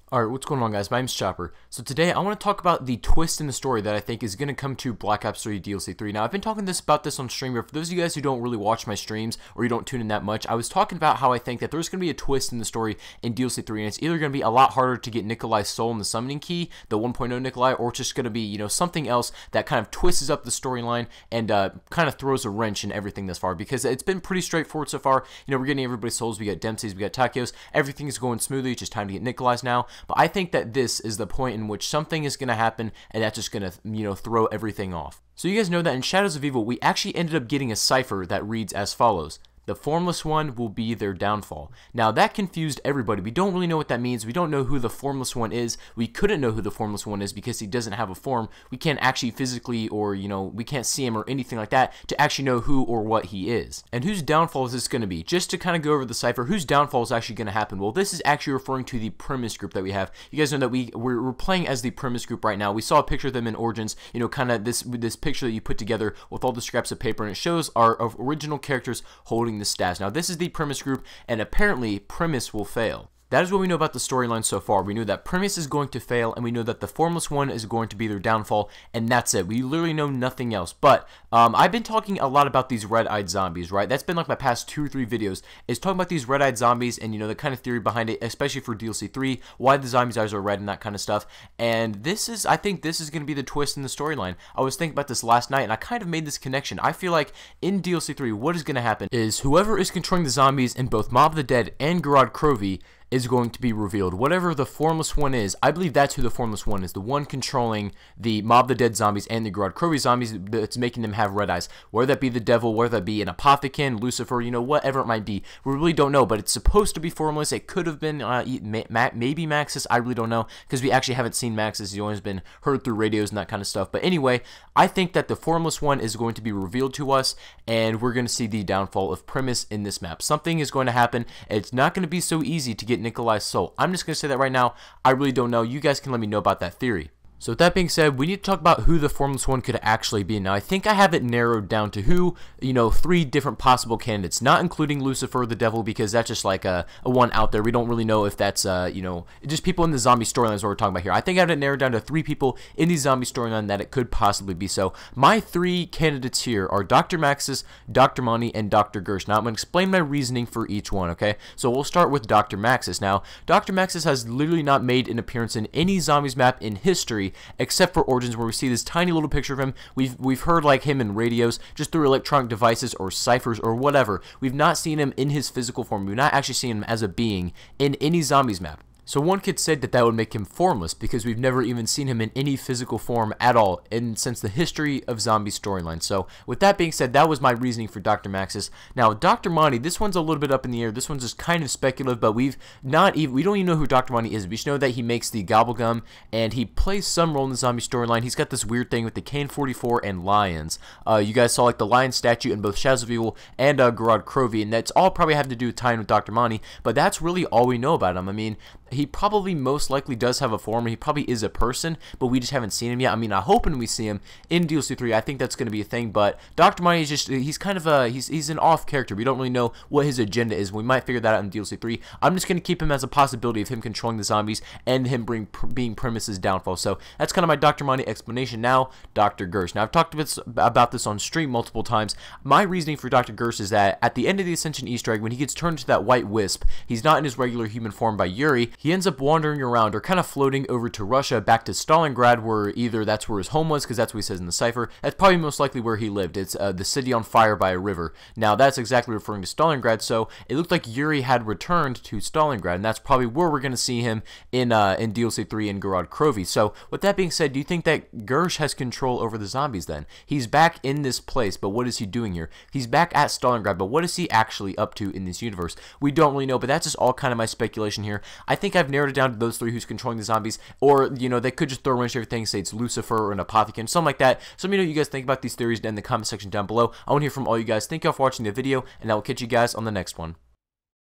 Alright, what's going on, guys? My name's Chopper. So today I want to talk about the twist in the story that I think is going to come to Black Ops 3 DLC 3. Now, I've been talking about this on stream, but for those of you guys who don't really watch my streams or you don't tune in that much, I was talking about how I think that there's going to be a twist in the story in DLC 3, and it's either going to be a lot harder to get Nikolai's soul in the summoning key, the 1.0 Nikolai, or it's just going to be, something else that kind of twists up the storyline and kind of throws a wrench in everything thus far, because it's been pretty straightforward so far. We're getting everybody's souls. We got Dempsey's, we got Takios. Everything's going smoothly. It's just time to get Nikolai's now. But I think that this is the point in which something is going to happen, and that's just going to, throw everything off. So you guys know that in Shadows of Evil, we actually ended up getting a cipher that reads as follows: "The Formless One will be their downfall." Now, that confused everybody. We don't really know what that means. We don't know who the Formless One is. We couldn't know who the Formless One is because he doesn't have a form. We can't actually physically, or, we can't see him or anything like that to actually know who or what he is. And whose downfall is this going to be? Just to kind of go over the cipher, whose downfall is actually going to happen? Well, this is actually referring to the Primus group that we have. You guys know that we're playing as the Primus group right now. We saw a picture of them in Origins, kind of this picture that you put together with all the scraps of paper, and it shows our original characters holding the staffs. Now, this is the Primus group, and apparently Primus will fail. That is what we know about the storyline so far. We know that Primus is going to fail, and we know that the Formless One is going to be their downfall, and that's it. We literally know nothing else. But I've been talking a lot about these red-eyed zombies, right? That's been like my past 2 or 3 videos, is talking about these red-eyed zombies and, the kind of theory behind it, especially for DLC 3, why the zombies' eyes are red and that kind of stuff. And I think this is going to be the twist in the storyline. I was thinking about this last night, and I kind of made this connection. I feel like in DLC 3, what is going to happen is whoever is controlling the zombies in both Mob of the Dead and Gorod Krovi is going to be revealed. Whatever the Formless One is, I believe that's who the Formless One is. The one controlling the Mob of the Dead zombies and the Gorod Krovi zombies that's making them have red eyes. Whether that be the devil, whether that be an Apothicon, Lucifer, whatever it might be. We really don't know, but it's supposed to be Formless. It could have been maybe Maxis. I really don't know, because we actually haven't seen Maxis. He's always been heard through radios and that kind of stuff. But anyway, I think that the Formless One is going to be revealed to us, and we're going to see the downfall of Primus in this map. Something is going to happen. It's not going to be so easy to get Nikolai's soul. I'm just going to say that right now. I really don't know. You guys can let me know about that theory. So with that being said, we need to talk about who the Formless One could actually be. Now, I think I have it narrowed down to who, 3 different possible candidates, not including Lucifer, the devil, because that's just like a one out there. We don't really know if that's, just people in the zombie storylines we're talking about here. I think I have it narrowed down to 3 people in the zombie storyline that it could possibly be. So my 3 candidates here are Dr. Maxis, Dr. Monty, and Dr. Gersh. Now, I'm going to explain my reasoning for each one, okay? So we'll start with Dr. Maxis. Now, Dr. Maxis has literally not made an appearance in any zombies map in history, except for Origins, where we see this tiny little picture of him. We've heard like him in radios, just through electronic devices or ciphers or whatever. We've not seen him in his physical form. We've not actually seen him as a being in any zombies map. So one could say that would make him formless, because we've never even seen him in any physical form at all since the history of zombie storyline. So with that being said, that was my reasoning for Dr. Maxis. Now, Dr. Monty, this one's a little bit up in the air. This one's just kind of speculative, but we don't even know who Dr. Monty is. We just know that he makes the Gobblegum, and he plays some role in the zombie storyline. He's got this weird thing with the Kane-44 and lions. You guys saw like the lion statue in both Shadows of Evil and Gorod Krovi, and that's all probably having to do with tying with Dr. Monty, but that's really all we know about him. I mean, he probably most likely does have a form, and he probably is a person, but we just haven't seen him yet. I mean, I'm hoping we see him in DLC 3. I think that's going to be a thing, but Dr. Monty is just, he's kind of he's an off character. We don't really know what his agenda is. We might figure that out in DLC 3. I'm just going to keep him as a possibility of him controlling the zombies and him being Primus's downfall. So that's kind of my Dr. Monty explanation. Now, Dr. Gersh. Now, I've talked about this on stream multiple times. My reasoning for Dr. Gersh is that at the end of the Ascension Easter egg, when he gets turned into that white wisp, he's not in his regular human form by Yuri. He ends up wandering around, or kind of floating over to Russia, back to Stalingrad, where either that's where his home was, because that's what he says in the cipher. That's probably most likely where he lived. It's the city on fire by a river. Now, that's exactly referring to Stalingrad, so it looked like Yuri had returned to Stalingrad, and that's probably where we're going to see him in DLC 3 in Gorod Krovi. So, with that being said, do you think that Gersh has control over the zombies then? He's back in this place, but what is he doing here? He's back at Stalingrad, but what is he actually up to in this universe? We don't really know, but that's just all kind of my speculation here. I think I've narrowed it down to those 3 who's controlling the zombies, or, they could just throw a wrench to everything, say it's Lucifer or an Apothicon, something like that. So let me know what you guys think about these theories in the comment section down below. I want to hear from all you guys. Thank you all for watching the video, and I will catch you guys on the next one.